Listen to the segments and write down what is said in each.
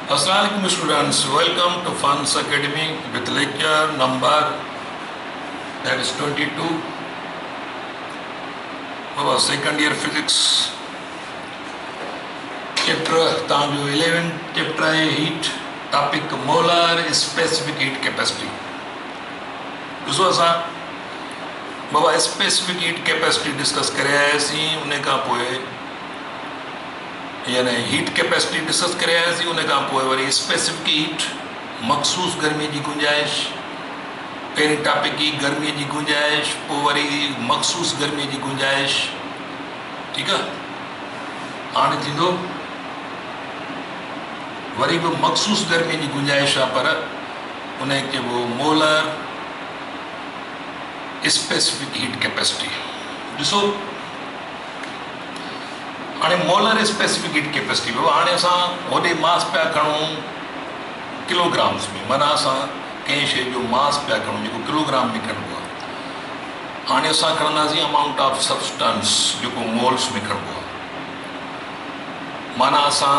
Assalamualaikum students, welcome to Funds Academy with lecture number that is 22 of our second year physics chapter तांजो 11 chapter है heat topic molar specific heat capacity ॾिसो असां बाबा specific heat capacity discuss करियासीं उन खां पोइ यानी heat capacity discuss करियासीं उन खां पोइ वरी स्पेसिफिक हीट मखसूस गर्मी जी गुंजाइश पहिरीं टॉपिक ही गर्मी जी गुंजाइश पोइ वरी मखसूस गर्मी जी गुंजाइश ठीकु आहे हाणे थींदो वरी बि मखसूस गर्मी जी गुंजाइश आहे पर उन चइबो मोलर स्पेसिफिक हीट कैपेसिटी ॾिसो हाणे मोलर स्पेसिफिक हीट कैपेसिटी बाबा हाणे असां होॾे मास पिया खणूं किलोग्राम्स में माना असां कंहिं शइ जो मास पिया खणूं जेको किलोग्राम में खणिबो आहे हाणे असां खणंदासीं अमाउंट ऑफ सब्सटेंस जेको मोल्स में खणिबो आहे माना असां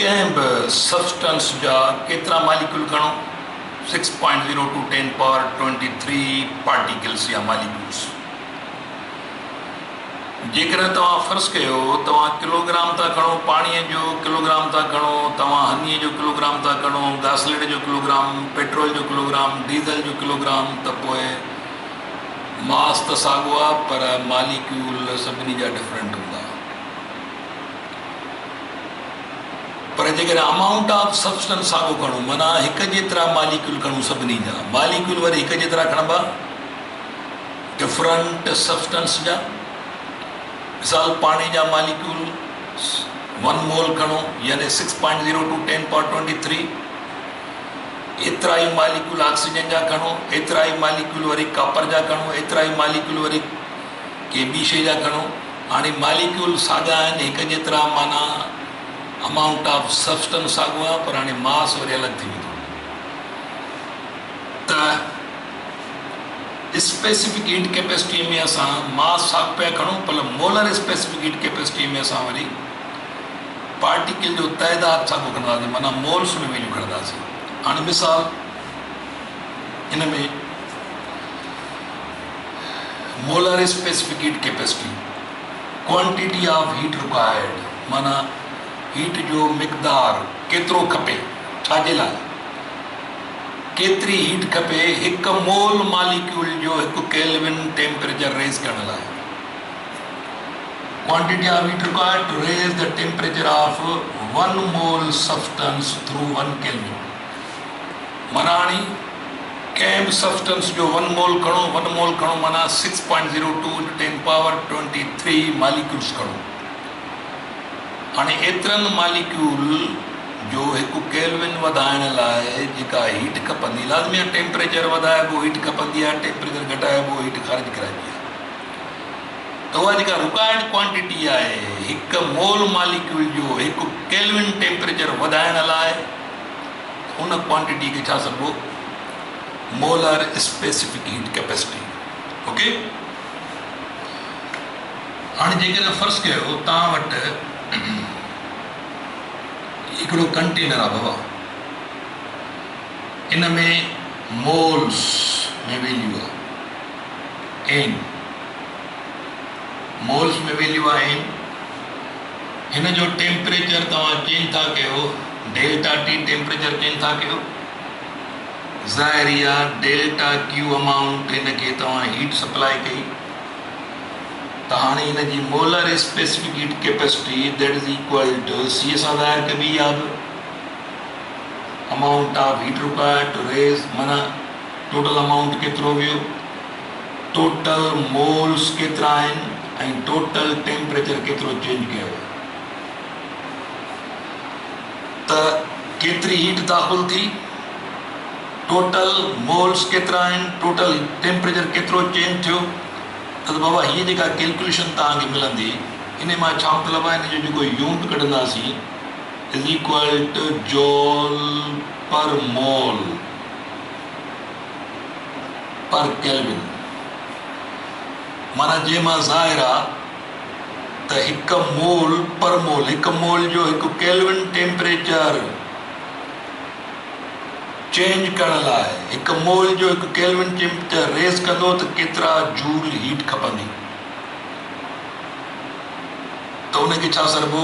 कंहिं बि सब्सटेंस जा केतिरा मालिक्यूल खणूं 6.0 to 10 power 23 पार्टिकल्स या मालिक्यूल्स जेकर तव्हां फ़र्ज़ु कयो तव्हां किलोग्राम था खणो पाणीअ जो किलोग्राम था खणो तव्हां हनीअ जो किलोग्राम था खणो घासलेट जो किलोग्राम पेट्रोल जो किलोग्राम डीज़ल जो किलोग्राम त पोइ मास त साॻियो आहे पर मालिक्यूल सभिनी जा डिफरेंट हूंदा पर जेकर अमाउंट ऑफ सब्सटेंस साॻियो खणूं माना हिकु जेतिरा मालिक्यूल खणूं सभिनी जा मालिक्यूल वरी हिकु जेतिरा खणबा डिफरेंट सब्सटेंस जा मिसाल पानी जा मालिक्यूल 1 मोल खणो यानी 6.0 to 10 power 23 एतिरा ई मालिक्यूल ऑक्सीजन जा खणो एतिरा ई मालिक्यूल वरी कॉपर जा खणो एतिरा ई मालिक्यूल वरी कंहिं ॿी शइ जा खणो हाणे मालिक्यूल साॻिया आहिनि हिकु जेतिरा माना अमाउंट ऑफ सब्सटेंस साॻियो आहे पर हाणे मास वरी अलॻि थी वेंदो त स्पेसिफिक हीट कैपेसिटी में असां मास साॻ पिया खणूं पर मोलर स्पेसिफिक हीट कैपेसिटी में असां वरी पार्टिकल जो तइदाद साॻियो खणंदासीं माना मोल्स में वैल्यू खणंदासीं हाणे मिसाल हिन में molar specific heat capacity quantity of heat required माना हीट जो मिक़दार केतिरो खपे छाजे लाइ केतिरी हीट खपे हिकु मोल मालिक्यूल जो हिकु केल्विन टेम्परेचर रेज़ करण लाइ quantity of heat required to raise the temperature of 1 mole substance through 1 kelvin माना हाणे कंहिं बि सब्सटेंस जो 1 मोल खणो माना 6.02 into 10 power 23 मालिक्यूल्स खणो हाणे एतिरनि मालिक्यूल जो हिकु केल्विन वधाइण लाइ जेका हीट खपंदी लाज़मी आहे टेम्परेचर वधाइबो हीट खपंदी आहे टेम्परेचर घटाइबो हीट ख़ारिज कराइबी आहे त उहा जेका रिक्वायर्ड क्वांटिटी आहे हिकु मोल मालिक्यूल जो हिकु केल्विन टेम्परेचर वधाइण लाइ उन क्वांटिटी खे छा सॾिबो molar specific heat capacity okay हाणे जेकर फ़र्ज़ु कयो तव्हां वटि हिकिड़ो कंटेनर आहे बाबा इन में मोल्स में वैल्यू आहे एन मोल्स में वैल्यू आहे एन हिन जो टेम्परेचर तव्हां चेंज था कयो डेल्टा टी टेम्परेचर चेंज था कयो ज़ाहिरी आहे डेल्टा क्यू अमाउंट हिनखे तव्हां हीट सप्लाई कई त हाणे हिन जी molar specific heat capacity that is equal to C सां ज़ाहिर कबी आहे amount of heat required to raise माना टोटल अमाउंट केतिरो वियो टोटल मोल्स केतिरा आहिनि ऐं टोटल टेम्परेचर केतिरो चेंज कयो त केतिरी हीट दाख़िल थी टोटल मोल्स केतिरा आहिनि टोटल टेम्परेचर केतिरो चेंज थियो त बाबा हीअ जेका कैलकुलेशन तव्हांखे मिलंदी इन मां छा मतिलबु आहे हिन जो जेको यूनिट कढंदासीं is equal to joule per mole पर केल्विन माना जंहिं मां ज़ाहिर आहे त हिकु मोल पर मोल, हिकु मोल जो हिकु केल्विन टेम्परेचर चेंज करण लाइ, हिकु मोल जो हिकु केल्विन टेम्परेचर रेज़ कंदो त केतिरा जूल हीट खपंदी। त उनखे छा सरबो,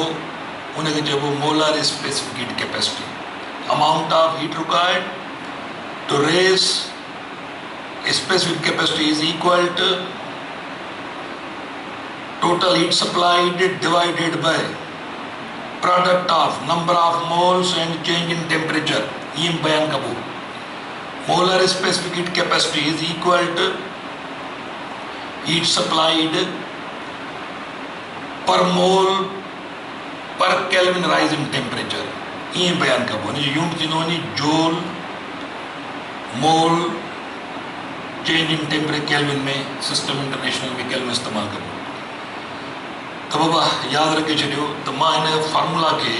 उनखे चइबो molar specific heat capacity, amount of heat required to raise specific capacity is equal to total heat supplied divided by product of number of moles and change in temperature। ये बयान कबो molar specific heat capacity is equal to heat supplied per mole per Kelvin rise in temperature। ये बयान कबो ने unit थींदो वञे जोल मोल चेंज इन टेम्परेचर केल्विन में, सिस्टम इंटरनेशनल में केल्विन इस्तेमाल करो। तो बाबा याद रखे छो तो मां इन फार्मूला के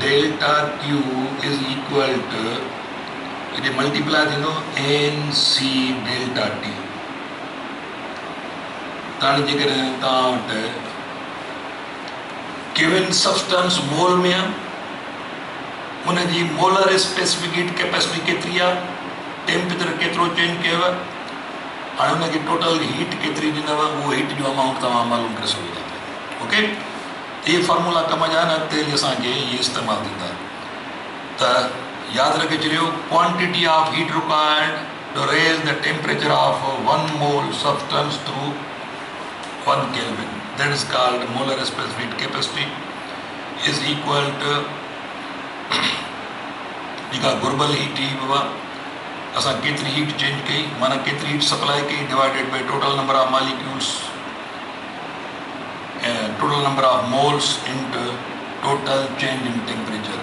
delta Q is equal to ये मल्टीप्लाई थींदो एन सी डेल्टा टी। ताणी जेकर तव्हां वटि गिवन सब्सटेंस मोल में आहे, उनजी मोलर स्पेसिफिक हीट कैपेसिटी केतिरी आहे, टेम्परेचर केतिरो चेंज कयो आहे, हाणे उनखे टोटल हीट केतिरी ॾिनव, उहो हीट जो अमाउंट तव्हां मालूम करे सघो था। ओके, ये फार्मूला कम जा आहिनि, अॻिते असांखे इहे इस्तेमालु थींदा। त यादि रखे छॾियो quantity of heat required to raise the temperature of 1 mole substance through 1 kelvin, that is called molar specific heat capacity is equal to जेका घुर्बल हीट ही बाबा असां केतिरी हीट चेंज कई, माना केतिरी हीट सप्लाई कई divided Bai total number of molecules, total number of moles into total change in temperature.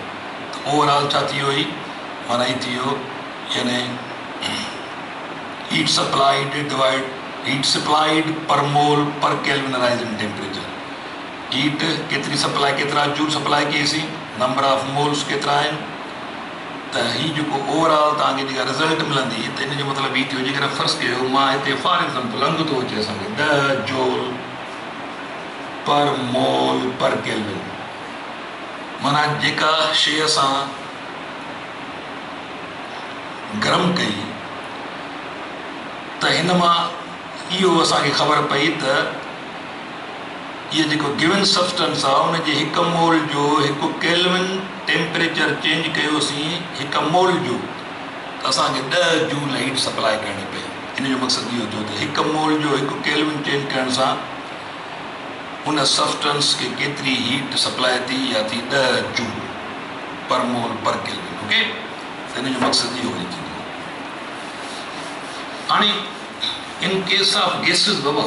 तो ओवरऑल छा थी वई, माना ही थी वियो यानी हीट सप्लाइड पर मोल पर kelvin rise in temperature. Heat केतिरी सप्लाई, केतिरा जूल सप्लाई कईसीं, नंबर ऑफ मोल्स केतिरा आहिनि, त ही जेको ओवरऑल तव्हांखे जेका रिज़ल्ट मिलंदी त इन जो मतिलबु ही थियो जेकर फ़र्ज़ु कयो मां हिते फॉर एग्ज़ाम्पल अंग थो अचे असांखे 10 जूल पर मोल पर केल्विन, माना जेका शइ असां गरम कई त हिन मां इहो असांखे ख़बर पई त इहो जेको गिवन सब्सटेंस आहे उनजे हिकु मोल जो हिकु केल्विन टेम्परेचर चेंज कयोसीं, हिकु मोल जो त असांखे 10 जूल हीट सप्लाई करणी पई। इन जो मक़सदु इहो थियो त हिकु मोल जो हिकु केल्विन चेंज करण सां उन सब्सटेंस खे केतिरी हीट सप्लाई थी, या थी 10 जूल पर मोल पर केल्विन। ओके, त इन जो मक़सदु इहो थींदो। हाणे इन केस ऑफ गैसेस बाबा,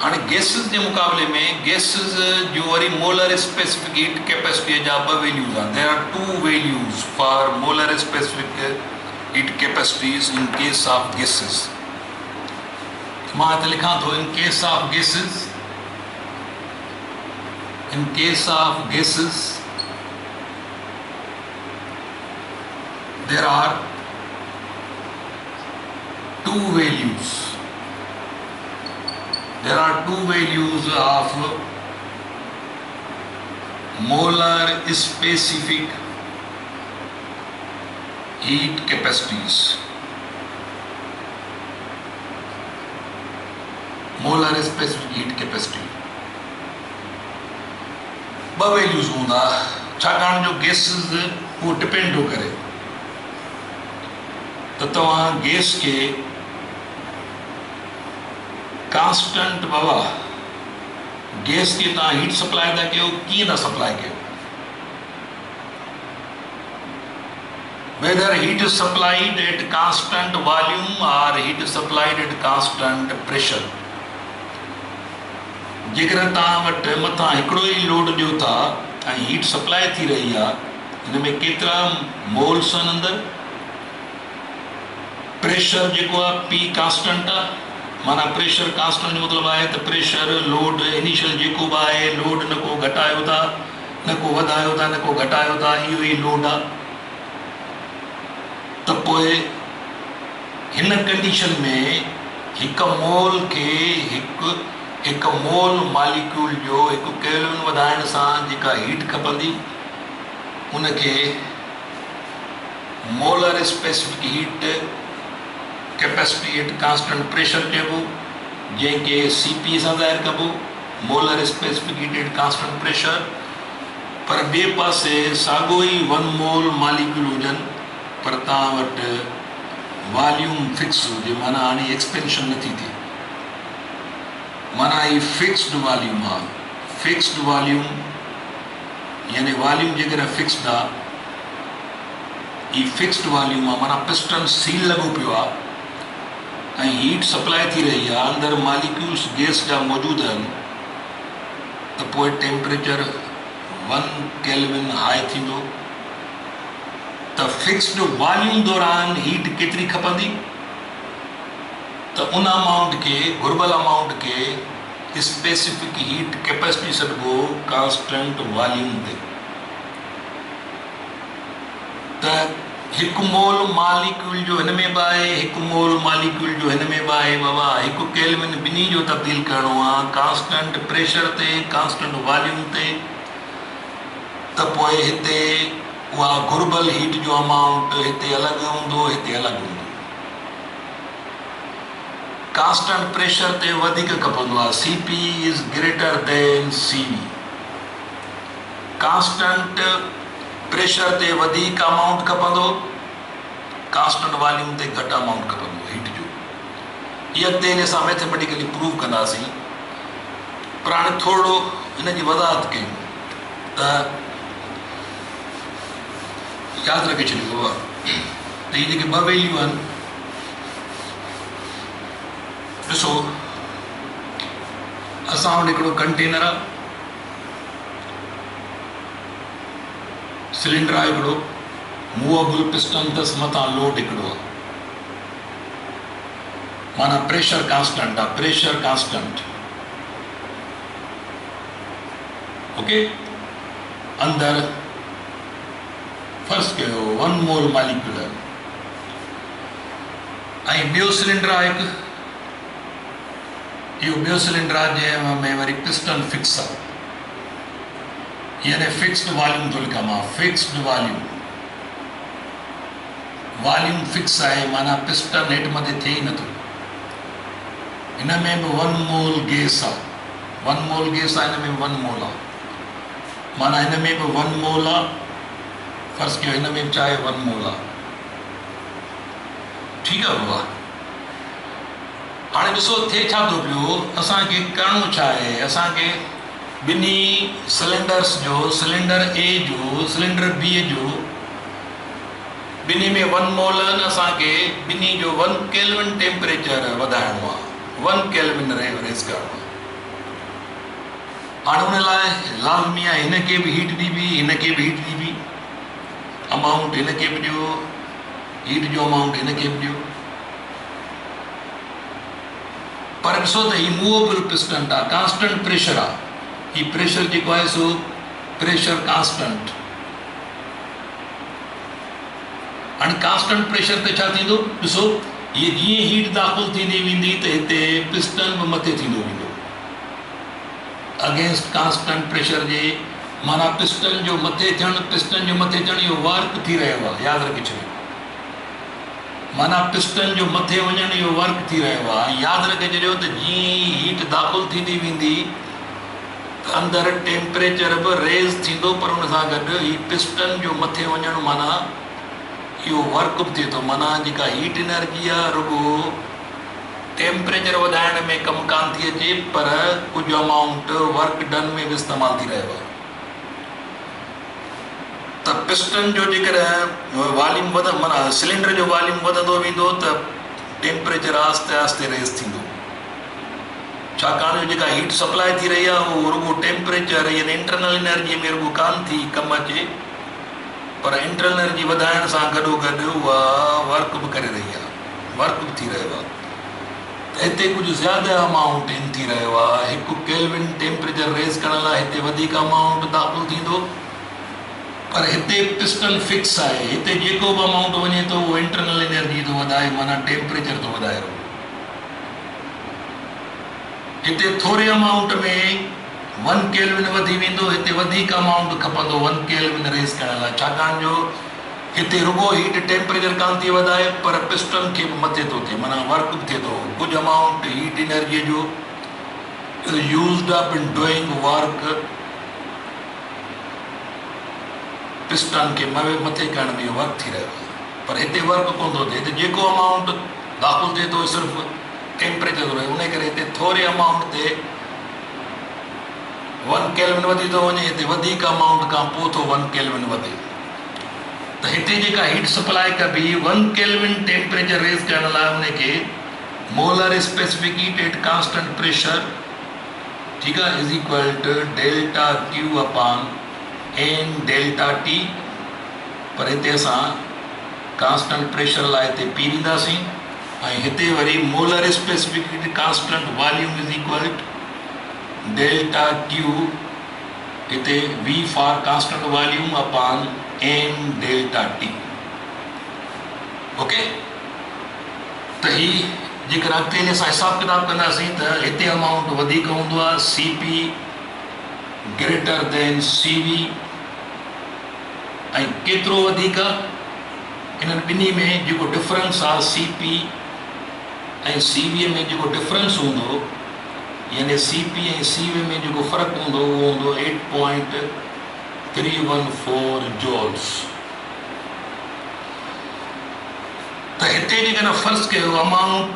हाणे गैसेस के मुकाबले में गैसेस जो वरी मोलर स्पेसिफिक हीट कैपेसिटी जा 2 वैल्यूज आहिनि। There are 2 values for molar specific heat capacities in case of gases. मां हिते लिखां थो in case of gases, in case of gases there are 2 values. There are 2 values of molar specific heat capacities. Molar specific heat capacity 2 values हूंदा, छाकाणि जो gases वो depend हो करे त तव्हां गैस के कांस्टेंट बाबा गैस के तव्हां हीट सप्लाई था कयो, कीअं था सप्लाई कयो, whether heat is supplied at constant volume or heat is supplied at constant pressure। जेकर तव्हां वटि मथां हिकिड़ो ई लोड ॾियो था ऐं हीट सप्लाई थी रही आहे, हिन में केतिरा मोल्स आहिनि अंदरि, प्रेशर जेको आहे पी कांस्टेंट आहे, माना प्रेशर कांस्टेंट जो मतिलबु आहे त प्रेशर लोड इनिशियल जेको बि आहे लोड न को घटायो था न को वधायो था न को घटायो था, इहो ई लोड आहे। त पोइ हिन कंडीशन में हिकु मोल खे हिकु एक मोल मालिक्यूल जो एक केल्विन वधाइण सां जेका हीट खपंदी उनखे molar specific heat capacity eight constant pressure चइबो, जंहिंखे CP सां ज़ाहिर कबो, molar specific heat at constant pressure. पर ॿिए पासे साॻियो ई 1 मोल मालिक्यूल हुजनि पर तव्हां वटि वॉल्यूम फिक्स हुजे, माना हाणे एक्सपेंशन नथी थिए, माना ही फिक्स्ड वॉल्यूम आहे। फिक्स्ड वॉल्यूम यानी वॉल्यूम जेकॾहिं फिक्स्ड आहे, ही फिक्स्ड वॉल्यूम आहे, माना पिस्टन सील लॻो पियो आहे ऐं हीट सप्लाई थी रही आहे, अंदरि मालिक्यूल्स गैस जा मौजूदु आहिनि, त पोइ टेम्परेचर 1 केल्विन हाई थींदो। त फिक्स्ड वॉल्यूम दौरान हीट केतिरी खपंदी, त उन अमाउंट खे, घुर्बल अमाउंट खे स्पेसिफिक हीट कैपेसिटी सॾिबो कांस्टेंट वॉल्यूम ते। त हिकु मोल मालिक्यूल जो हिन में बि आहे, हिकु मोल मालिक्यूल जो हिन में बि आहे बाबा। हिकु केल्विन ॿिन्ही जो तब्दील करिणो आहे कांस्टेंट प्रेशर ते, कांस्टेंट वॉल्यूम ते। त पोइ हिते उहा घुर्बल हीट जो अमाउंट हिते अलॻि हूंदो, हिते अलॻि हूंदो। कांस्टेंट प्रेशर ते वधीक खपंदो आहे, CP is greater than CV। Constant pressure ते वधीक अमाउंट खपंदो, कांस्टेंट वॉल्यूम ते घटि अमाउंट खपंदो हीट जो। इहा अॻिते हिन सां मैथमेटिकली प्रूव कंदासीं, पर हाणे थोरो हिन जी वज़ाहत कयूं त यादि रखे छॾियो बाबा त इहे जेके 2 वैल्यू आहिनि, ॾिसो असां वटि हिकिड़ो कंटेनर आहे, सिलेंडर आहे हिकिड़ो, मूवेबल पिस्टन अथसि, मथां लोड हिकिड़ो आहे, माना प्रेशर कांस्टेंट आहे, प्रेशर कांस्टेंट। ओके, अंदरि फर्ज़ कयो 1 मोल मालिक्यूल आहे ऐं ॿियो सिलेंडर आहे हिकु, इहो ॿियो सिलेंडर आहे जंहिंमें वरी पिस्टन फिक्स आहे, यानी फिक्स्ड वॉल्यूम थो लिखां मां, फिक्स्ड वॉल्यूम। वॉल्यूम फिक्स आहे, माना पिस्टन हेठि मथे थिए ई नथो। हिन में बि 1 मोल गैस आहे, 1 मोल गैस आहे, हिन में 1 मोल आहे, माना हिन में बि 1 मोल आहे, फर्ज़ कयो हिन में बि चाहे 1 मोल आहे। ठीकु आहे बाबा। हाणे ॾिसो थिए छा थो पियो, असांखे करिणो छा आहे, असांखे ॿिन्ही सिलेंडर्स जो, सिलेंडर A जो, सिलेंडर B जो, ॿिन्ही में 1 मोल आहिनि, असांखे ॿिन्ही जो 1 केल्विन टेम्परेचर वधाइणो आहे, 1 केल्विन रेज़ करिणो आहे। हाणे हुन लाइ लाज़मी आहे हिन खे बि हीट ॾिबी, हिन खे बि हीट ॾिबी, अमाउंट हिन खे बि ॾियो, हीट जो अमाउंट हिन खे बि ॾियो। पर ॾिसो त ही मूवेबल पिस्टन आहे, कांस्टेंट प्रेशर आहे, ही प्रेशर जेको आहे सो प्रेशर कांस्टेंट। हाणे कांस्टेंट प्रेशर ते छा थींदो, ॾिसो ये जीअं हीट दाख़िल थींदी वेंदी त हिते पिस्टन बि मथे थींदो वेंदो अगेंस्ट कांस्टेंट प्रेशर जे, माना पिस्टन जो मथे थियणु, पिस्टन जो मथे थियणु इहो वर्क थी रहियो आहे, यादि रखे छॾियो, माना पिस्टन जो मथे वञणु इहो वर्क थी रहियो आहे। यादि रखे छॾियो त जीअं हीट दाख़िल थींदी वेंदी त अंदरि टेम्परेचर बि रेज़ थींदो, पर हुन सां गॾु ही पिस्टन जो मथे वञणु माना इहो वर्क बि थिए थो, माना जेका हीट एनर्जी आहे रुॻो टेम्परेचर वधाइण में कमु कान थी अचे, पर कुझु अमाउंट वर्क डन में बि इस्तेमालु थी रहियो आहे। त पिस्टन जो जेकॾहिं वॉल्यूम माना सिलेंडर जो वॉल्यूम वधंदो वेंदो त टेम्परेचर आहिस्ते आहिस्ते रेज़ थींदो, छाकाणि जेका हीट सप्लाई थी रही आहे उहो रुॻो टेम्परेचर यानी इंटरनल एनर्जी में रुॻो कान थी कमु अचे, पर इंटरनल एनर्जी वधाइण सां गॾोगॾु उहा वर्क बि करे रही आहे, वर्क बि थी रहियो आहे। त हिते कुझु ज़्यादा अमाउंट इन थी रहियो आहे, 1 केल्विन टेम्परेचर रेज़ करण लाइ हिते वधीक अमाउंट दाख़िल थींदो, पर हिते पिस्टन फिक्स आहे, हिते जेको बि अमाउंट वञे थो उहो इंटरनल एनर्जी थो वधाए, माना टेम्परेचर थो वधाए। हिते थोरे अमाउंट में 1 केल्विन वधी वेंदो, हिते वधीक अमाउंट खपंदो 1 केल्विन रेज़ करण लाइ, छाकाणि जो हिते रुगो हीट टेम्परेचर कान थी वधाए पर पिस्टन खे बि मथे थो थिए, माना वर्क बि थिए थो, कुझु अमाउंट हीट एनर्जी जो used up in doing work, piston खे मथे करण में वर्क थी रहियो आहे, पर हिते वर्क कोन थो थिए। हिते जेको अमाउंट दाख़िल थिए थो सिर्फ़ु टेम्परेचर थो रहे, उन करे हिते थोरे अमाउंट ते 1 केल्विन वधी थो वञे, हिते वधीक अमाउंट खां पोइ थो 1 केल्विन वधे। त हिते जेका हीट सप्लाई कबी 1 केल्विन टेम्परेचर रेज़ करण लाइ उनखे molar specific heat at constant pressure, ठीकु आहे, is equal to delta Q upon N delta T, पर हिते असां कांस्टेंट प्रेशर लाइ हिते पी ॾींदासीं, ऐं हिते वरी molar specific heat constant volume is equal to delta Q, हिते V for constant volume upon N delta T. Okay, त ही जेकर अॻिते असां हिसाब किताब कंदासीं त हिते अमाउंट वधीक हूंदो आहे, C P greater than C V, ऐं केतिरो वधीक, इन्हनि ॿिन्ही में जेको डिफरेंस आहे सी पी ऐं सी वी में जेको डिफरेंस हूंदो, यानी सी पी ऐं सी वी में जेको फ़र्क़ु हूंदो उहो हूंदो 8.314 जूल्स। त हिते जेकॾहिं फ़र्ज़ु कयो अमाउंट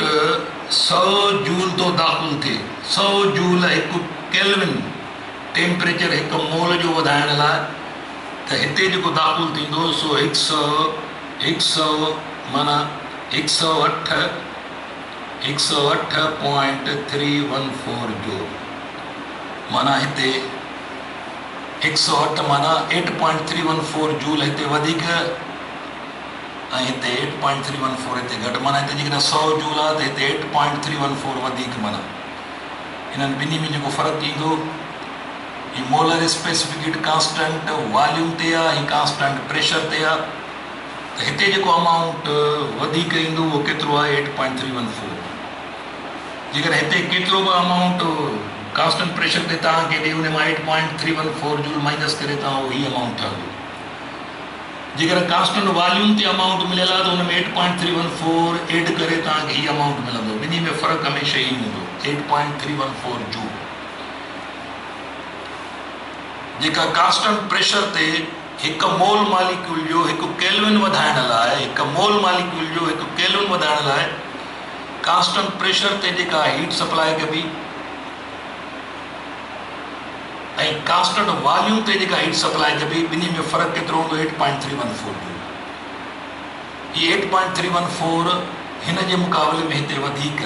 100 जूल थो दाख़िल थिए, 100 जूल हिकु केल्विन टेम्परेचर हिकु मोल जो वधाइण लाइ, त हिते जेको दाख़िल थींदो सो 100 माना 108.314 जूल, माना हिते 108 माना 8.314 जूल हिते वधीक ऐं हिते 8.314 हिते घटि, माना हिते जेकॾहिं 100 जूल आहे त हिते 8.314 वधीक, माना इन्हनि ॿिन्ही में जेको फ़र्क़ु ईंदो ही molar specific heat constant volume ते आहे, ही कांस्टेंट प्रेशर ते आहे, त हिते जेको अमाउंट वधीक ईंदो उहो केतिरो आहे 8.314। जेकॾहिं हिते केतिरो बि अमाउंट कांस्टेंट प्रेशर ते तव्हांखे ॾे, उन मां 8.314 जूल माइनस करे तव्हां ही अमाउंट ठहंदो। जेकर कांस्टेंट वॉल्यूम ते अमाउंट मिलियल आहे त हुन में 8.314 एड करे तव्हांखे ही अमाउंट मिलंदो, ॿिन्ही में फ़र्क़ु हमेशह ई हूंदो 8.314 जूल। जेका कांस्टेंट प्रेशर ते हिकु मोल मालिक्यूल जो हिकु केल्विन वधाइण लाइ, हिकु मोल मालिक्यूल जो हिकु केल्विन वधाइण लाइ कांस्टेंट प्रेशर ते जेका हीट सप्लाई कबी ऐं कांस्टेंट वॉल्यूम ते जेका हीट सप्लाई कबी, ॿिन्ही में फ़र्क़ु केतिरो हूंदो 8.314 जूल। ही 8.314 हिन जे मुक़ाबले में हिते वधीक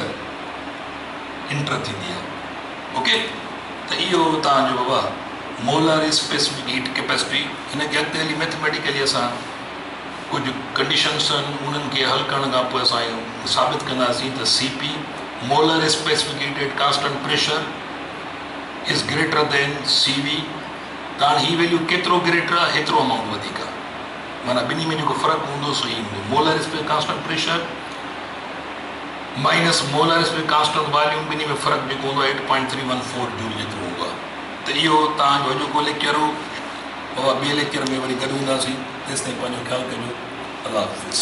इंटर थींदी आहे। ओके, त इहो तव्हांजो बाबा मोलर स्पेसिफिक हीट कैपेसिटी। हिन खे अॻिते हली मैथमेटिकली असां कुझु कंडीशन्स आहिनि, उन्हनि खे हल करण खां पोइ असां इहो साबित कंदासीं त C P molar specific heat at constant pressure is greater than C V. त हाणे ही वैल्यू केतिरो ग्रेटर आहे हेतिरो अमाउंट वधीक आहे, माना ॿिन्ही में जेको फ़र्क़ु हूंदो सो ई हूंदो, molar specific constant pressure minus molar specific constant volume, ॿिन्ही में फ़र्क़ु जेको हूंदो 8.314 जूल जेतिरो हूंदो आहे। त इहो तव्हांजो अॼोको लेक्चर हो, बाबा ॿिए लेक्चर में वरी गॾु हूंदासीं, तेसिताईं पंहिंजो ख़्यालु कजो। अल्लाह हाफ़िज़।